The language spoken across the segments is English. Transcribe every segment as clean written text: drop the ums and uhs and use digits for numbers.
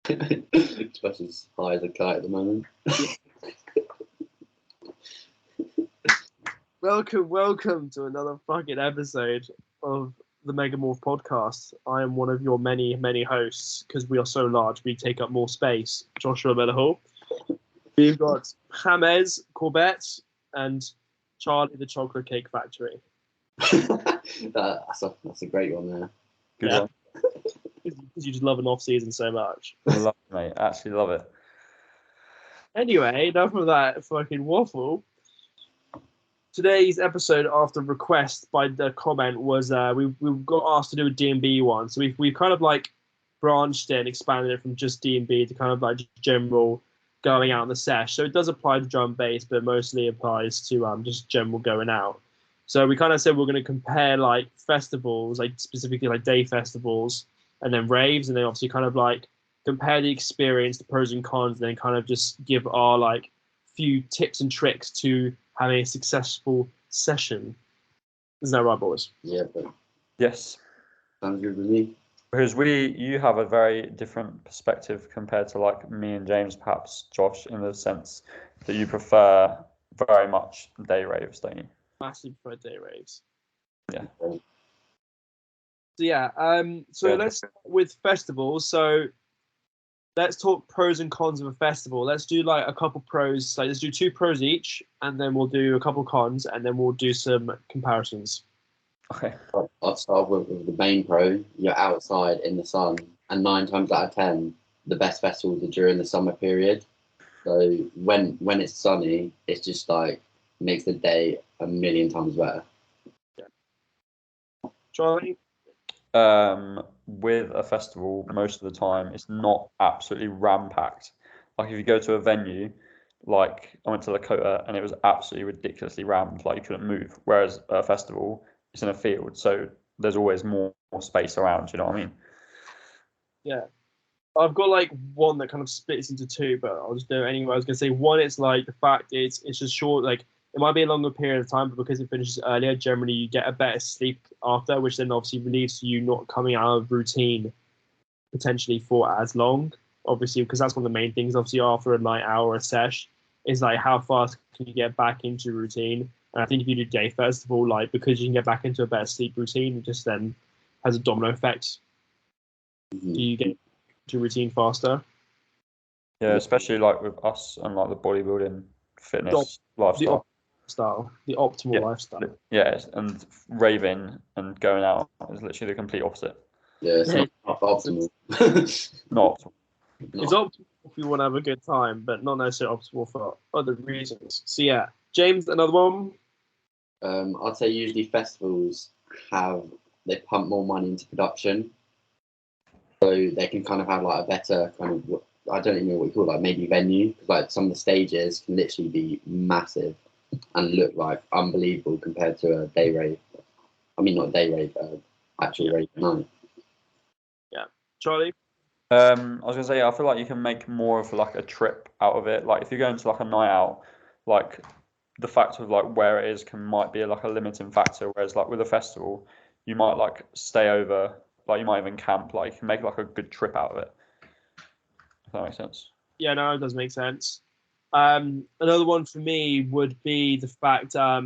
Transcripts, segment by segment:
Josh is high as a kite at the moment. Welcome to another fucking episode of the Megamorph podcast. I am one of your many hosts because we are so large, we take up more space. Joshua Mellahall. We've got James Corbett and Charlie the Chocolate Cake Factory. That's a great one there. Good one. Because you just love an off season so much. I love it, mate. Actually love it. Anyway, enough of that fucking waffle. Today's episode, after request by the comment, was we got asked to do a D&B one. So we've kind of like branched it and expanded it from just D&B to kind of like just general going out in the sesh. So it does apply to drum bass, but mostly applies to just general going out. So we kind of said we're going to compare like festivals, like specifically like day festivals, and then raves, and then obviously kind of like compare the experience, the pros and cons, and then kind of just give our like few tips and tricks to having a successful session. Isn't that right, boys? Yeah, but Yes. sounds good with me. Because you have a very different perspective compared to like me and James, perhaps Josh, in the sense that you prefer very much day raves, don't you? Massive for day raves. Yeah. So yeah, so let's start with festivals. So let's talk pros and cons of a festival. Let's do like a couple pros. Like let's do 2 pros each, and then we'll do a couple cons, and then we'll do some comparisons. Okay. I'll start with the main pro. You're outside in the sun, and 9 times out of 10, the best festivals are during the summer period. So when it's sunny, it's just like makes the day a million times better. Charlie? With a festival, most of the time, it's not absolutely ram-packed. Like if you go to a venue, like I went to Lakota and it was absolutely ridiculously rammed, like you couldn't move. Whereas a festival, it's in a field, so there's always more space around, you know what I mean? Yeah. I've got like one that kind of splits into 2, but I'll just do it anyway. I was gonna say one, it's like the fact it's just short, like it might be a longer period of time, but because it finishes earlier, generally you get a better sleep after, which then obviously relieves you not coming out of routine potentially for as long. Obviously, because that's one of the main things. Obviously, after a night out or a sesh, is like how fast can you get back into routine? And I think if you do day festival, like because you can get back into a better sleep routine, it just then has a domino effect. Mhm. Do you get to routine faster? Yeah, especially like with us and like the bodybuilding fitness lifestyle. The optimal lifestyle. Yeah, and raving and going out is literally the complete opposite. Yeah, it's not optimal. Not optimal. It's optimal if you want to have a good time, but not necessarily optimal for other reasons. So yeah, James, another one. I'd say usually festivals they pump more money into production, so they can kind of have like a better kind of, I don't even know what you call it, like maybe venue, because like some of the stages can literally be massive and look like unbelievable compared to a day rave. I mean, not day rave, actual rave night. Yeah, Charlie. I was gonna say, I feel like you can make more of like a trip out of it. Like if you're going to like a night out, like the fact of like where it is might be like a limiting factor. Whereas like with a festival, you might like stay over, like you might even camp. Like you can make like a good trip out of it. If that makes sense. Yeah, no, it does make sense. Another one for me would be the fact I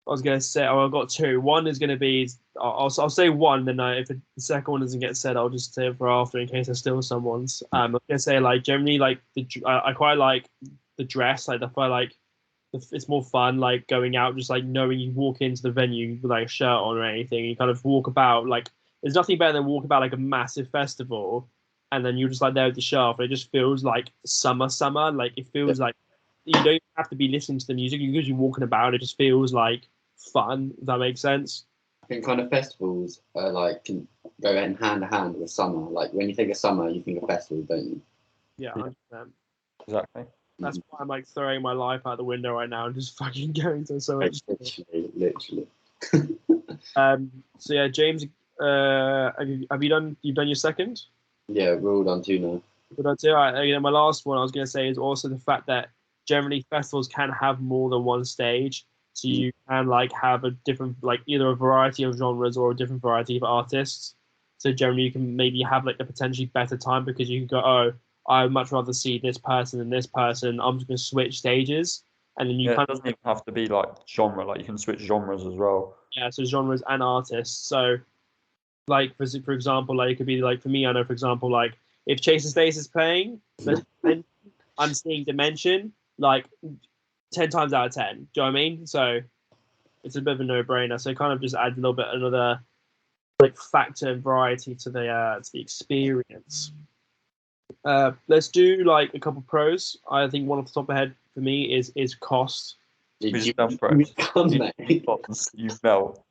was going to say, I've got 2. One is going to be, I'll say one, then if the second one doesn't get said, I'll just say it for after in case I steal someone's. I'm going to say, like, generally, like, I quite like the dress. Like, I feel like it's more fun, like, going out, just, like, knowing you walk into the venue with, like, a shirt on or anything. You kind of walk about, like, there's nothing better than walk about, like, a massive festival, and then you're just, like, there with the shirt, and it just feels like summer. Like, it feels like you don't have to be listening to the music. Because you're walking about, it just feels like fun. If that makes sense. I think kind of festivals are like can go hand to hand with summer. Like when you think of summer, you think of festival, don't you? Yeah, 100%. Exactly. That's why I'm like throwing my life out the window right now and just fucking going to so much. Literally. So yeah, James, have you done your second? Yeah, we're all done 2 now. But I'd say, my last one I was going to say is also the fact that generally festivals can have more than one stage. So you can like have a different, like either a variety of genres or a different variety of artists. So generally, you can maybe have like a potentially better time because you can go, oh, I would much rather see this person than this person. I'm just going to switch stages, and then you Yeah, kind it of doesn't even have to be like genre. Like you can switch genres as well. so genres and artists. So like for example, like it could be like for me, I know for example, like if Chase and Stace is playing, I'm seeing Dimension like 10 times out of 10. Do you know what I mean? So it's a bit of a no-brainer. So it kind of just adds a little bit another like factor and variety to the experience. Let's do like a couple pros. I think one off the top of my head for me is cost. We Did just done pros. you, You melt.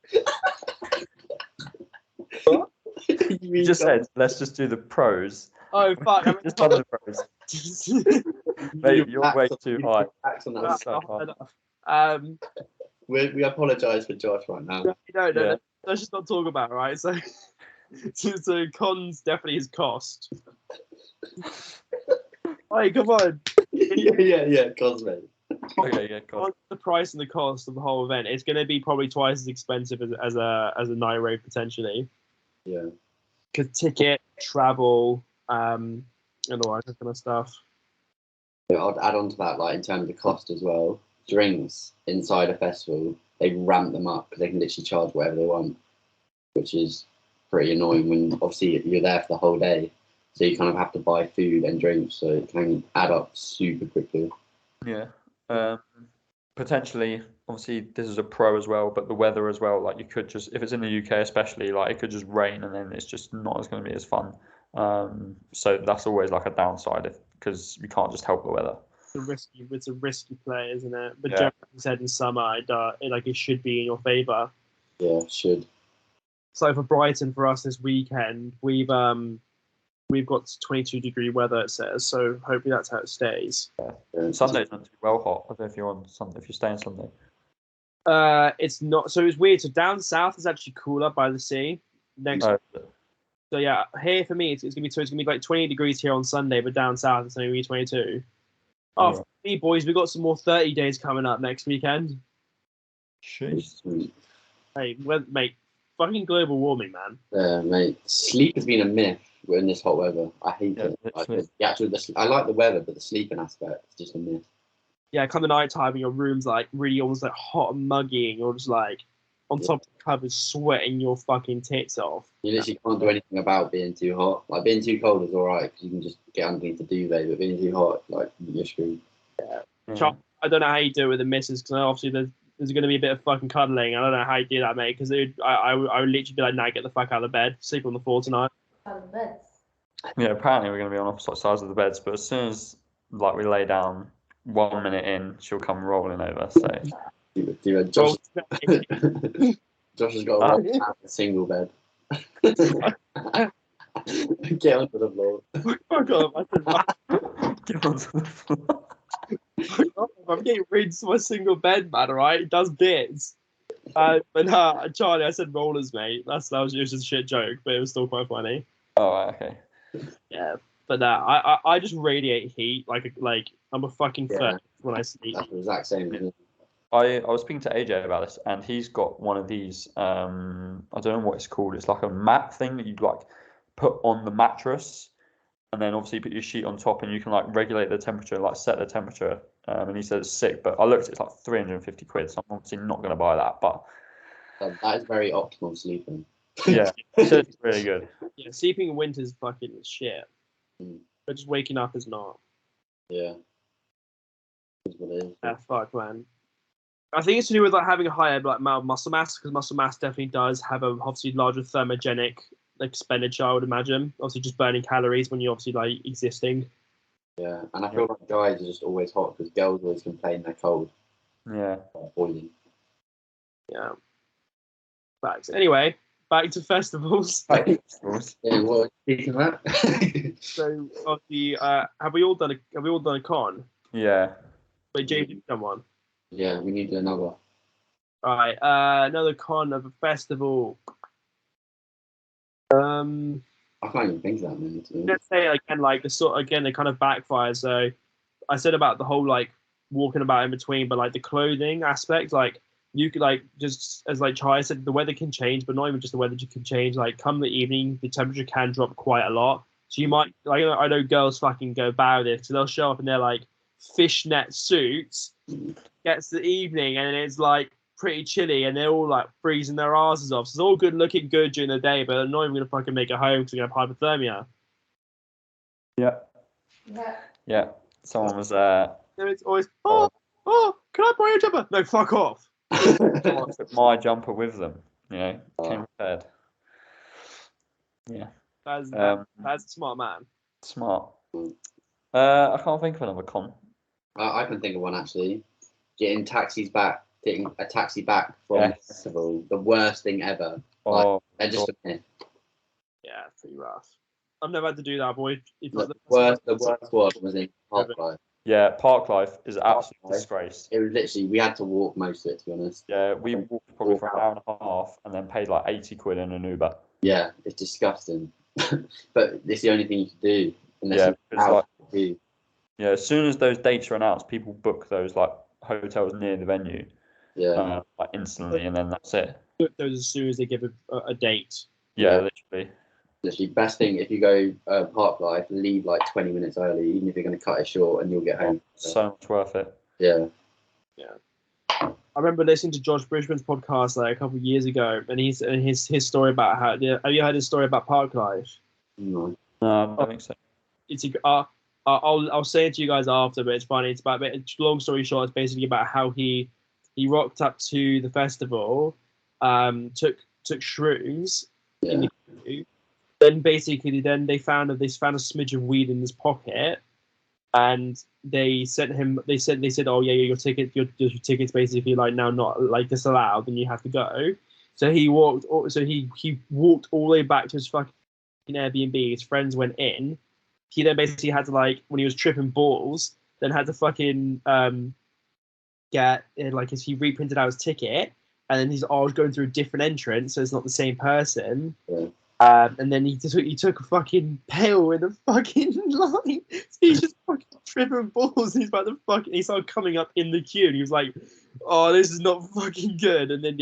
What? You just said, let's just do the pros. Oh fuck! I Just done the pros. Mate, you're way too high. We apologise for Josh right now. No, Yeah. let's just not talk about it, right? So, so cons definitely is cost. Hey, come on. yeah, Cosme. Okay, yeah, cool. The price and the cost of the whole event, it's going to be probably twice as expensive as a night rave potentially. Yeah. Because ticket, travel, and all that kind of stuff. I'd add on to that, like in terms of cost as well. Drinks inside a festival, they ramp them up because they can literally charge whatever they want, which is pretty annoying when obviously you're there for the whole day, so you kind of have to buy food and drinks, so it can add up super quickly. Yeah. Potentially, obviously, this is a pro as well, but the weather as well. Like you could just, if it's in the UK especially, like it could just rain and then it's just not as going to be as fun. So that's always like a downside because you can't just help the weather. It's a risky play, isn't it? But Yeah. generally said in summer, it should be in your favour. Yeah, should. So for Brighton, for us this weekend, we've got 22-degree weather. It says so. Hopefully that's how it stays. Yeah. Sunday's not too well hot. I don't know if you're on Sunday, if you're staying Sunday. It's not. So it's weird. So down south is actually cooler by the sea. So yeah, here for me it's gonna be like 20 degrees here on Sunday, but down south it's only gonna be 22. Oh, Yeah. for me boys, we got some more 30 days coming up next weekend. Jeez. Sweet. Mate, fucking global warming, man. Mate, sleep has been a myth in this hot weather. I hate it. I like the weather, but the sleeping aspect is just a myth. Yeah, come the night time, your room's like really almost like hot and muggy, and you're just like on top of the cupboard sweating your fucking tits off. You literally can't do anything about being too hot. Like being too cold is alright because you can just get underneath the duvet, but being too hot, like you're screwed. Yeah. I don't know how you do it with the missus because obviously there's going to be a bit of fucking cuddling. I don't know how you do that, mate. Because I would literally be like, nah, get the fuck out of the bed, sleep on the floor tonight. Out of the beds. Yeah, apparently we're going to be on opposite sides of the beds, but as soon as like we lay down, 1 minute in, she'll come rolling over. So Josh, Josh has got a single bed. Get onto the floor. Fuck off. get onto the floor. I'm getting rinsed to my single bed, man. Alright, it does bits. But Charlie, I said rollers, mate. That was just a shit joke, but it was still quite funny. Oh, right, okay. Yeah, but I just radiate heat like I'm a fucking furnace when I sleep. That's the exact same. Isn't it? I was speaking to AJ about this, and he's got one of these. I don't know what it's called. It's like a mat thing that you like put on the mattress, and then obviously put your sheet on top, and you can like regulate the temperature, like set the temperature. And he said it's sick, but I looked, it's like 350 quid, so I'm obviously not going to buy that. But that is very optimal sleeping. yeah, he said it's really good. Yeah, sleeping in winter is fucking shit, but just waking up is not. Yeah. That's what it is. Yeah, fuck, man. I think it's to do with like having a higher like muscle mass because muscle mass definitely does have a obviously larger thermogenic expenditure. I would imagine, obviously just burning calories when you're obviously like existing. Yeah, and I feel like guys are just always hot because girls always complain they're cold. Yeah. Boiling. Yeah. Facts. Anyway, back to festivals. Yeah, well, speaking of that. So, obviously, have we all done a con? Yeah. Wait, James, you've done one. Yeah, we need another. All right, another con of a festival. I can't even think of that many. Let's say again, they kind of backfire. So, I said about the whole like walking about in between, but like the clothing aspect, like you could like just as like Chai said, the weather can change, but not even just the weather can change. Like come the evening, the temperature can drop quite a lot. So you might like I know girls fucking go bow this, so they'll show up in their like fishnet suits. Gets the evening and it's like pretty chilly, and they're all like freezing their asses off. So it's all good looking good during the day, but they're not even gonna fucking make it home because they're gonna have hypothermia. Yeah. Someone was It's always can I borrow your jumper? No, fuck off. someone took my jumper with them. You know, came prepared. Yeah. That's a smart man. Smart. I can't think of another con. I can think of one actually. Getting a taxi back from the festival, the worst thing ever. They're just a myth. Yeah, pretty rough. I've never had to do that, boy. The worst one was in Park Life. Yeah, Park Life is absolutely disgrace. It was literally, we had to walk most of it, to be honest. Yeah, we walked probably for an hour and a half and then paid like 80 quid in an Uber. Yeah, it's disgusting. But it's the only thing you can do. As soon as those dates are announced, people book those like hotels near the venue. Yeah. Like instantly, and then that's it. Book those as soon as they give a date. Yeah, literally. Best thing, if you go Park Life, leave like 20 minutes early, even if you're going to cut it short, and you'll get home. So much worth it. Yeah. I remember listening to Josh Bridgman's podcast like a couple of years ago, and his story about how. Have you heard his story about Park Life? No. No, I don't think so. I'll say it to you guys after, but it's funny. It's about long story short. It's basically about how he rocked up to the festival, took shrooms. Yeah. Then basically, they found a smidge of weed in his pocket, and they sent him. They said, "Oh yeah, your ticket's basically like now not like disallowed, and you have to go." So he walked. So he walked all the way back to his fucking Airbnb. His friends went in. He then basically had to like when he was tripping balls, then had to fucking get like as he reprinted out his ticket, and then he's always going through a different entrance, so it's not the same person. Yeah. And then he took a fucking pill in the fucking line. So he's just fucking tripping balls. He's about to he started coming up in the queue, and he was like, "Oh, this is not fucking good." And then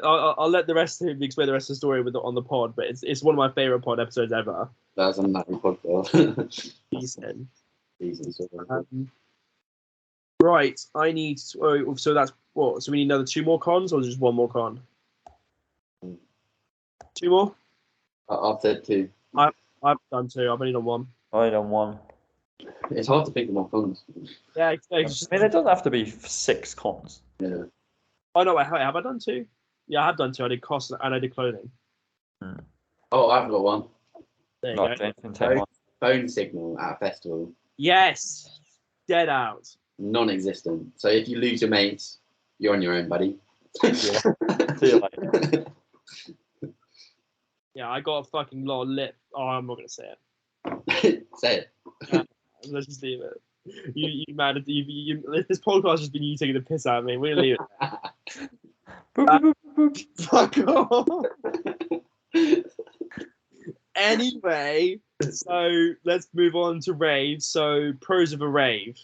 I'll let the rest of him explain the rest of the story on the pod. But it's one of my favorite pod episodes ever. That's a massive podcast. Decent. Decent. Right, I need. So that's what. So we need another 2 more cons, or just 1 more con? 2 more. I've said 2. I've done 2. I've only done 1. I done 1. It's hard to think of more cons. Yeah, I mean, it doesn't have to be 6 cons. Yeah. Oh no, wait, have I done 2? Yeah, I have done 2. I did cost and I did clothing. Oh, I've got 1. There you go. James can take one. Phone signal at a festival. Yes, dead out. Non-existent. So if you lose your mates, you're on your own, buddy. See you later. Yeah, I got a fucking lot of lip. Oh, I'm not gonna say it. Say it. Let's just leave it. You mad? This podcast has just been you taking the piss out of me. We're gonna leave it. Fuck off. Anyway, so let's move on to Rave. So pros of a rave.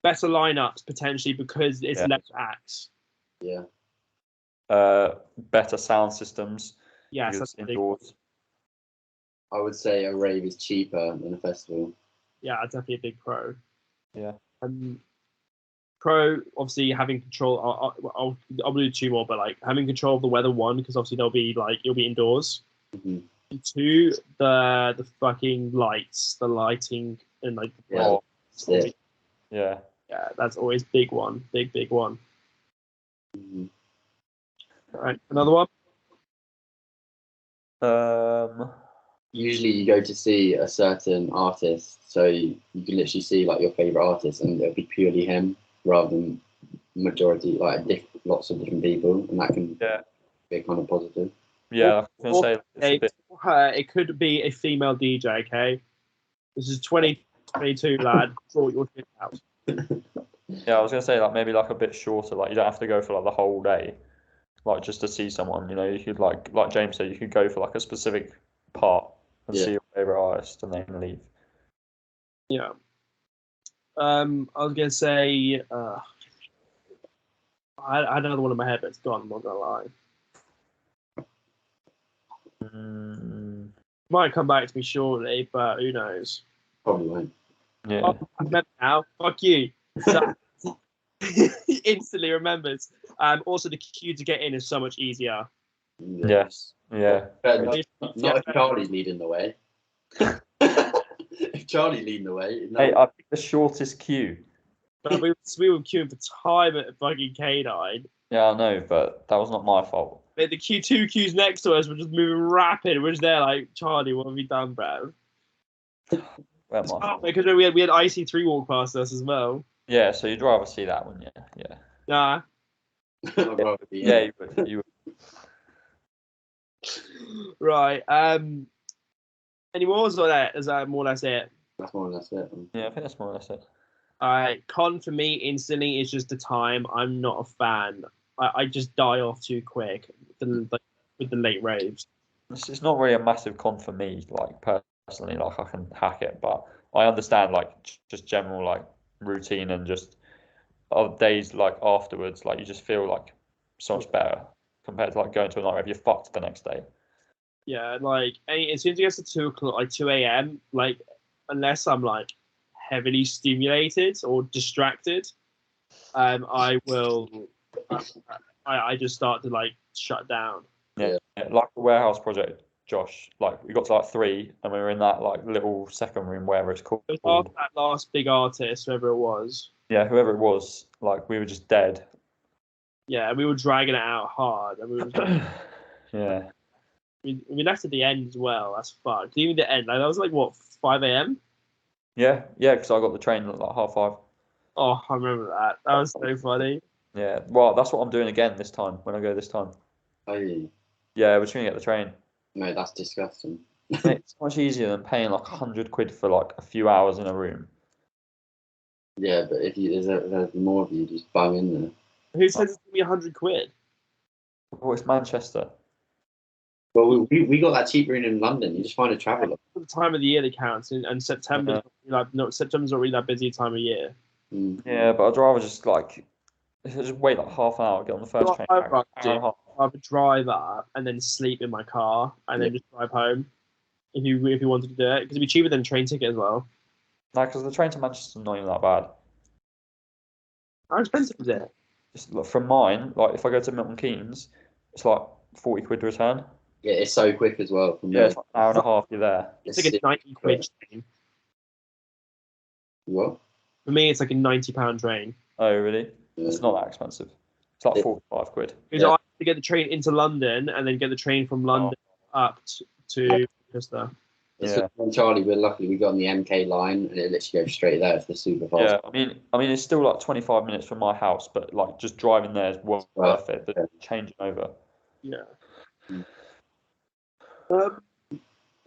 Better lineups potentially because it's less acts. Yeah. Better sound systems. Yes, that's indoors. I would say a rave is cheaper than a festival. Yeah, that's definitely a big pro. Yeah. Pro, obviously having control. I'll do 2 more, but like having control of the weather. 1, because obviously you'll be indoors. Mm-hmm. 2, the fucking lights, the lighting, and like Yeah, that's always big one, big one. Mm-hmm. All right, another one. Usually you go to see a certain artist, so you can literally see like your favorite artist, and it'll be purely him rather than majority lots of different people, and that can be kind of positive. Yeah, I was gonna say it could be a female DJ. Okay, this is 2022, lad. Sort your shit out. Yeah, I was gonna say like maybe like a bit shorter. Like you don't have to go for like the whole day. Like just to see someone, you know, you could like James said, you could go for like a specific part and see your favorite artist and then leave. Yeah. I was gonna say I had another one in my head, but it's gone. I'm not gonna lie. Might come back to me shortly, but who knows? Probably won't. Yeah. Oh, I remember now. Fuck you. So, he instantly remembers. Also, the queue to get in is so much easier. Yes. Yeah. But not if Charlie's leading the way. If Charlie's leading the way, no. Hey, I picked the shortest queue. But we were queuing for time at fucking K9. Yeah, I know, but that was not my fault. But the two queues next to us were just moving rapid. We're just there like, Charlie, what have you done, bro? Well, my fault. Because we had IC3 walk past us as well. Yeah, so you'd rather see that, wouldn't you? Yeah. Nah. I'd rather be Yeah, you would. You would. Right. Any more? Is that more or less it? That's more or less it. Yeah, I think that's more or less it. Alright, con for me instantly is just the time. I'm not a fan. I just die off too quick with the late raves. It's not really a massive con for me, like personally. Like I can hack it, but I understand like just general like routine and just of days like afterwards. Like you just feel like so much better compared to like going to a night rave. You're fucked the next day. Yeah, like as soon as it gets to 2 o'clock, like 2 a.m., like unless I'm like heavily stimulated or distracted, I will. I just start to like shut down. Yeah, like the warehouse project, Josh. Like we got to like 3, and we were in that like little second room, wherever it's called. It was after that last big artist, whoever it was. Yeah, whoever it was, like we were just dead. Yeah, we were dragging it out hard, and we were. Yeah. We left at the end as well. That's fucked. Even the end, like that was like what 5 a.m. Yeah, because I got the train at like 5:30. Oh, I remember that. That was so funny. Yeah, well, that's what I'm doing again this time when I go this time. Oh, yeah. Yeah, we're just gonna get the train. No, that's disgusting. Mate, it's much easier than paying like 100 quid for like a few hours in a room. Yeah, but if there's more of you, just bung in there. Who says it's gonna be 100 quid? Oh, it's Manchester. Well, we got that cheap room in London. You just find a traveller. The time of the year that counts, and September, September's not really that busy time of year. Mm. Yeah, but I'd rather just like just wait like half an hour, get on the first train. I'd rather hour and a half. I would drive up and then sleep in my car and then just drive home if you wanted to do it because it'd be cheaper than a train ticket as well. No, because the train to Manchester's not even that bad. How expensive is it? Just like, from mine, like if I go to Milton Keynes, it's like 40 quid return. Yeah, it's so quick as well. From Yeah, it's like an hour and a half. You're there. It's like a 90 quid train. What? For me, it's like a £90 train. Oh, really? Yeah. It's not that expensive. It's like 45 quid. Because I have to get the train into London and then get the train from London up to Manchester. Yeah. Charlie, we're lucky we got on the MK line and it literally goes straight there. It's the super fast. Yeah, I mean, it's still like 25 minutes from my house, but like just driving there is worth it. But changing over. Yeah.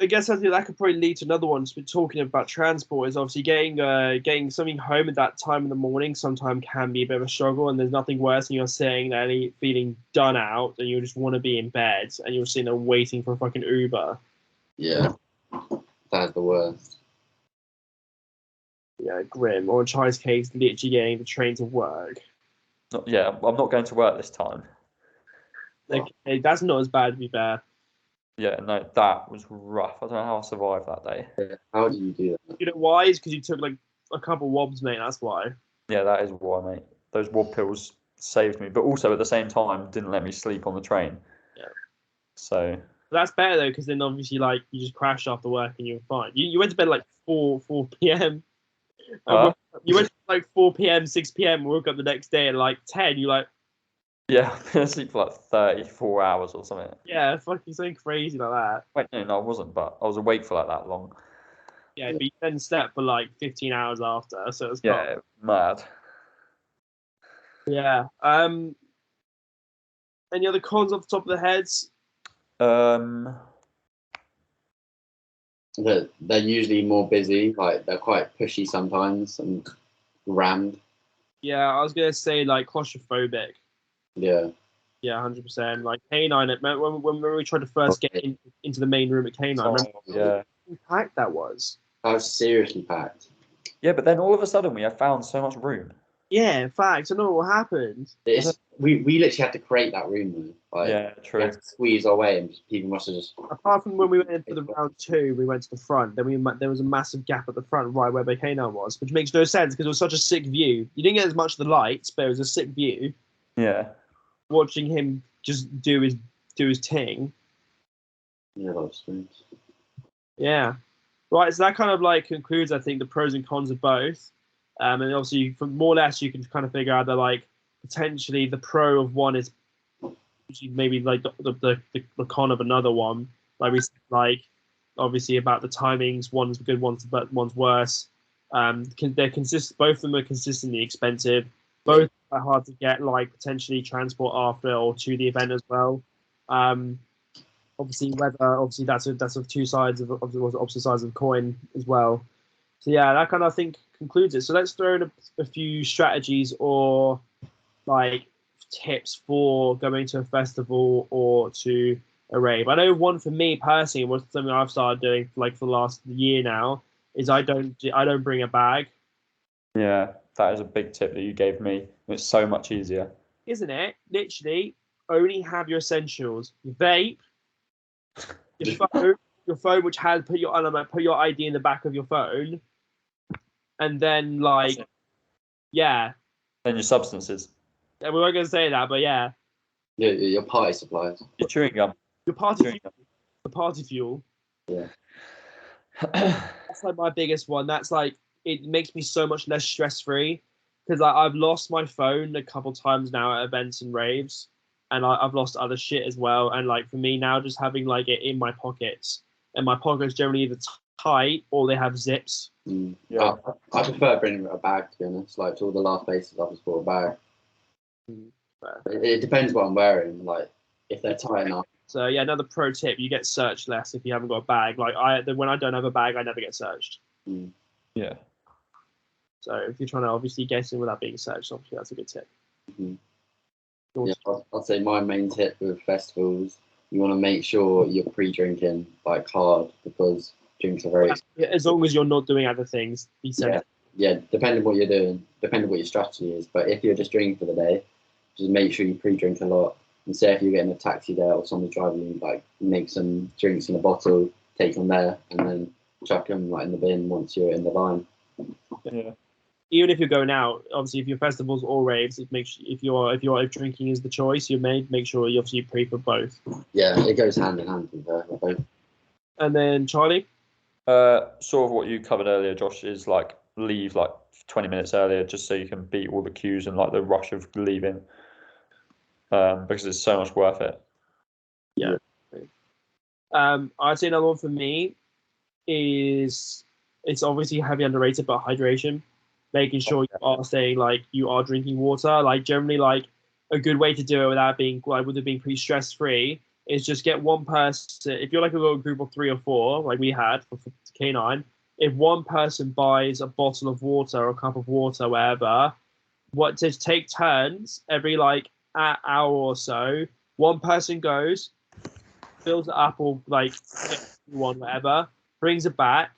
I guess I think that could probably lead to another one. So we're talking about transport is obviously getting something home at that time in the morning. Sometimes can be a bit of a struggle, and there's nothing worse than you're sitting there feeling done out, and you just want to be in bed, and you're sitting there waiting for a fucking Uber. Yeah, that's the worst. Yeah, grim. Or in Charlie's case, literally getting the train to work. Yeah, I'm not going to work this time. Okay, that's not as bad to be fair. Yeah, no, that was rough. I don't know how I survived that day. Yeah. How do you do that? You know why? It's because you took like a couple wobs, mate. That's why. Yeah, that is why, mate. Those wob pills saved me, but also at the same time didn't let me sleep on the train. Yeah. So. But that's better though, because then obviously like you just crashed after work and you were fine. You went to bed like 4 p.m. You went to like 4 p.m., 6 p.m. Woke up the next day at like 10. You like. Yeah, I've been asleep for like 34 hours or something. Yeah, fucking something crazy like that. Wait, no, I wasn't, but I was awake for like that long. Yeah, but you then slept for like 15 hours after, so it's mad. Yeah. Any other cons off the top of the heads? They're usually more busy. Like they're quite pushy sometimes and rammed. Yeah, I was gonna say like claustrophobic. Yeah. Yeah, 100%. Like K9, when we tried to first get into the main room at K9, remember how packed that was? That was seriously packed. Yeah, but then all of a sudden we have found so much room. Yeah, in fact, I know what happened. We literally had to create that room though. Like, Yeah, we true. had to squeeze our way, and people must have just. Apart from when we went in for the round 2, we went to the front. Then there was a massive gap at the front, right where Bacana was, which makes no sense because it was such a sick view. You didn't get as much of the lights, but it was a sick view. Yeah. Watching him just do his thing. Yeah, that was strange. Yeah. Right, so that kind of like concludes, I think, the pros and cons of both. And obviously, from more or less, you can kind of figure out that like potentially the pro of one is maybe like the con of another one. Like we said, like obviously about the timings, one's good, one's worse. They're consist. Both of them are consistently expensive. Both are hard to get, like potentially transport after or to the event as well. Obviously, that's of two sides of opposite sides of the coin as well. So yeah, that kind of I think concludes it. So let's throw in a few strategies or like tips for going to a festival or to a rave. I know one for me personally was something I've started doing like for the last year now is I don't bring a bag. Yeah, that is a big tip that you gave me. It's so much easier. Isn't it? Literally, only have your essentials: your vape, your phone, which has put your ID in the back of your phone, and then like yeah, Then your substances. we weren't gonna say that, but yeah, Your party supplies. Your chewing gum. your party fuel, the party fuel. Yeah. That's like my biggest one. That's like it makes me so much less stress free because I've lost my phone a couple times now at events and raves, and I've lost other shit as well. And like for me now, just having like it in my pockets, and my pockets generally either tight or they have zips. Yeah. I prefer bringing a bag, to be honest. Like to all the last places, I've just brought a bag. It depends what I'm wearing. Like if they're tight enough. So yeah, another pro tip: you get searched less if you haven't got a bag. Like when I don't have a bag, I never get searched. Yeah. So if you're trying to obviously get in without being searched, obviously that's a good tip. Yeah, I'd say my main tip with festivals: you want to make sure you're pre-drinking like hard because drinks are very expensive. As long as you're not doing other things, yeah, depending what you're doing, depending what your strategy is. But if you're just drinking for the day, just make sure you pre-drink a lot. And say if you're getting a taxi there or someone's driving you, like make some drinks in a bottle, take them there, and then chuck them like in the bin once you're in the line. Yeah. Even if you're going out, obviously, if you're festivals or raves, if drinking is the choice you made, make sure you obviously pre for both. Yeah, it goes hand in hand with both. And then Charlie, sort of what you covered earlier, Josh, is like leave like 20 minutes earlier just so you can beat all the queues and like the rush of leaving. Because it's so much worth it. Yeah. I'd say another one for me is it's obviously heavily underrated, but hydration. Making sure you are staying like you are drinking water. Like generally, like a good way to do it without being pretty stress free is just get one person. If you're like a little group of 3 or 4, like we had for K9, if one person buys a bottle of water or a cup of water, wherever, just take turns every like hour or so. One person goes, fills it up or like one whatever, brings it back,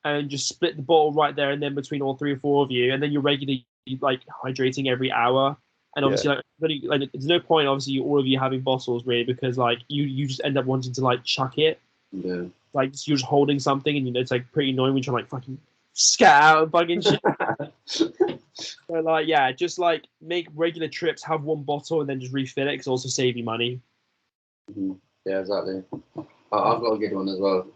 and just split the bottle right there and then between all 3 or 4 of you, and then you're regularly like hydrating every hour. And obviously, like there's no point obviously all of you having bottles really because like you just end up wanting to like chuck it. Yeah. Like you're just holding something and it's like pretty annoying when you're like fucking scat out and fucking shit. So like yeah, just like make regular trips, have one bottle and then just refill it because also save you money. Yeah, exactly. I've got a good one as well.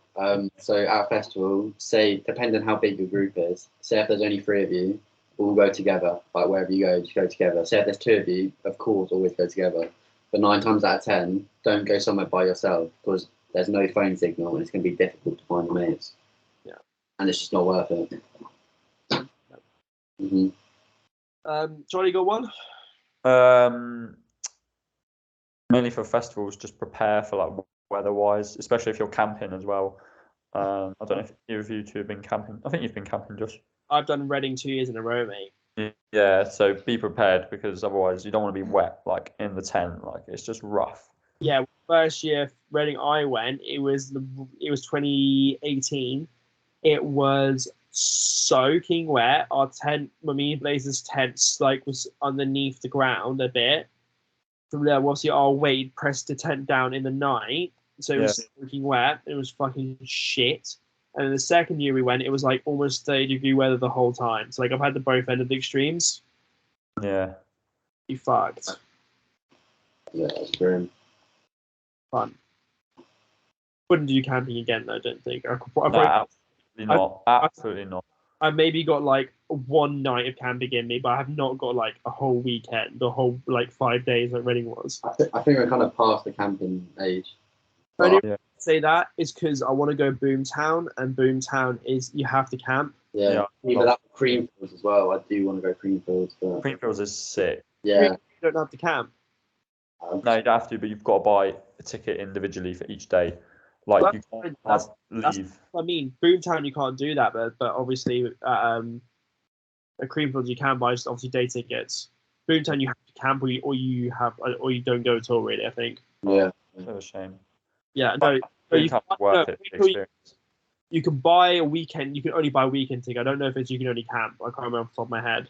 So at a festival, say depending on how big your group is, say if there's only 3 of you, all go together. Like wherever you go, just go together. Say if there's 2 of you, of course, always go together. But 9 times out of 10, don't go somewhere by yourself because there's no phone signal and it's going to be difficult to find your mates. Yeah. And it's just not worth it. Charlie, got one? Mainly for festivals, just prepare for like weather-wise, especially if you're camping as well. I don't know if either of you two have been camping. I think you've been camping, Josh. I've done Reading 2 years in a row, mate. Yeah, so be prepared because otherwise you don't want to be wet like in the tent. Like it's just rough. Yeah, first year Reading I went, it was 2018. It was soaking wet. Our tent, me and Blazer's tents, like was underneath the ground a bit. From there, obviously, our weight pressed the tent down in the night, so it was soaking wet. It was fucking shit. And then the second year we went, it was like almost 30-degree weather the whole time. So like I've had the both end of the extremes. Yeah. You fucked. Yeah, it's grim. Fun. Wouldn't do camping again, though, I don't think. Absolutely not. Absolutely not. I maybe got like one night of camping in me, but I have not got like a whole weekend, the whole like 5 days like Reading was. I think we're kind of past the camping age. I only say that is because I want to go Boomtown, and Boomtown is you have to camp. Yeah. Even that Creamfields as well. I do want to go Creamfields. But... Creamfields is sick. Yeah. You don't have to camp. No, you don't have to, but you've got to buy a ticket individually for each day. Like Well, you can't that's leave. I mean, Boomtown you can't do that, but obviously at Creamfields you can buy just obviously day tickets. Boomtown you have to camp or you don't go at all really. I think. Yeah. It's a shame. Yeah, no. Worth it. Experience. You can buy a weekend. You can only buy a weekend ticket. I don't know if it's you can only camp. I can't remember off the top of my head.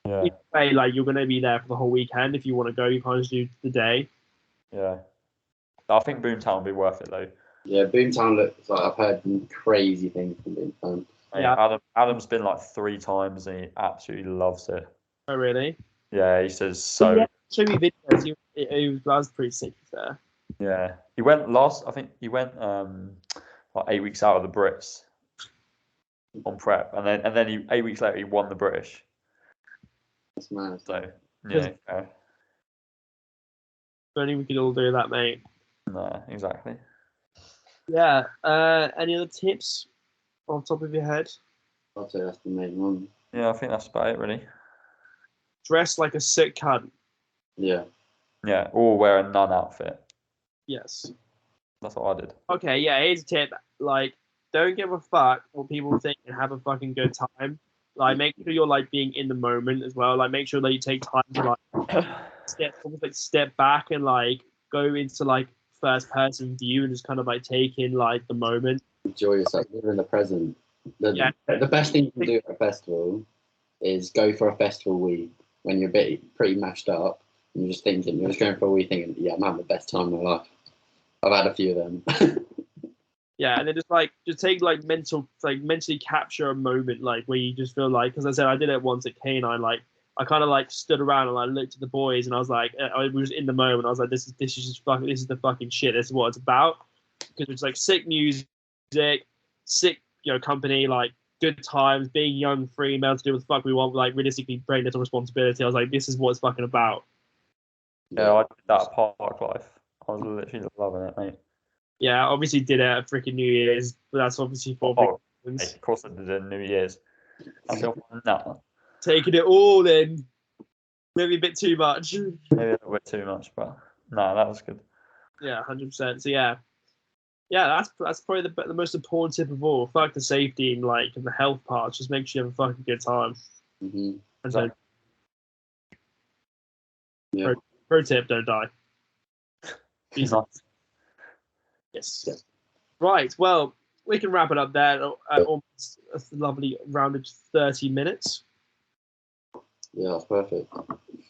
Yeah. You say like you're going to be there for the whole weekend. If you want to go, you can't just do the day. Yeah. I think Boomtown will be worth it though. Yeah, Boomtown looks like I've heard crazy things from Boomtown. Yeah. Adam's been like 3 times and he absolutely loves it. Oh really? Yeah, he says so. Yeah, show me videos. It was pretty sick there. Yeah, he went last. I think he went like 8 weeks out of the Brits on prep, and then he 8 weeks later he won the British. That's mad. So yeah, If only we could all do that, mate. no, exactly. Yeah. Any other tips off the top of your head? I'd say that's the main one. Yeah, I think that's about it really. Dress like a sick cunt. Yeah. Yeah, or wear a nun outfit. Yes. That's what I did. Okay, yeah, here's a tip. Like, don't give a fuck what people think and have a fucking good time. Like, make sure you're like being in the moment as well. Like, make sure that you take time to like step back and like go into like first person view and just kind of like take in like the moment. Enjoy yourself. Live in the present. The best thing you can do at a festival is go for a festival week when you're pretty mashed up and you're just thinking, you're just going for a week thinking, yeah, I'm having the best time of my life. I've had a few of them. Yeah, and then just take like mentally capture a moment like where you just feel like, because I said I did it once at K9, like I kind of like stood around and I looked at the boys and I was like, I was in the moment. I was like, this is the fucking shit. This is what it's about, because it's like sick music, sick company, like good times, being young, free, able to do what the fuck we want, like realistically very little responsibility. I was like, this is what it's fucking about. Yeah, I did that park life. I was literally loving it, mate. Yeah, obviously did it at freaking New Year's, but that's obviously for big reasons. Of course I did it New Year's. I feel no. Taking it all in. Maybe a bit too much. Maybe a little bit too much, but no, that was good. Yeah, 100%. So yeah, that's probably the most important tip of all. Fuck the safety and like and the health parts. Just make sure you have a fucking good time. Mm-hmm. And so, Yeah. pro tip: don't die. Yes. Yeah. Right. Well, we can wrap it up there at almost a lovely rounded 30 minutes. Yeah, that's perfect.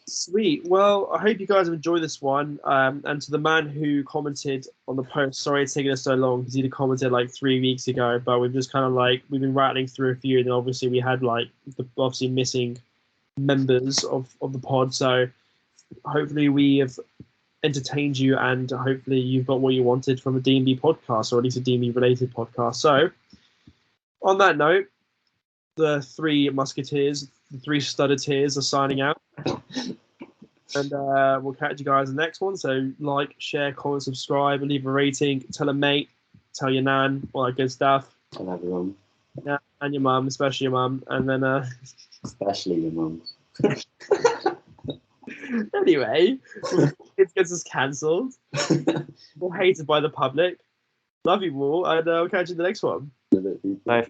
Sweet. Well, I hope you guys have enjoyed this one. And to the man who commented on the post, sorry it's taken us so long because he'd commented like 3 weeks ago, but we've just kind of like, we've been rattling through a few, and obviously we had like the obviously missing members of the pod. So hopefully we have entertained you, and hopefully you've got what you wanted from a D&B podcast, or at least a D&B related podcast. So on that note, the 3 musketeers, the 3 studdeteers are signing out. And we'll catch you guys in the next one. So like, share, comment, subscribe, and leave a rating. Tell a mate, tell your nan, all that good stuff. Tell everyone. Yeah, and your mum, especially your mum. And then especially your mum. Anyway, it gets us cancelled. We're hated by the public. Love you all, and I'll catch you in the next one. Bye.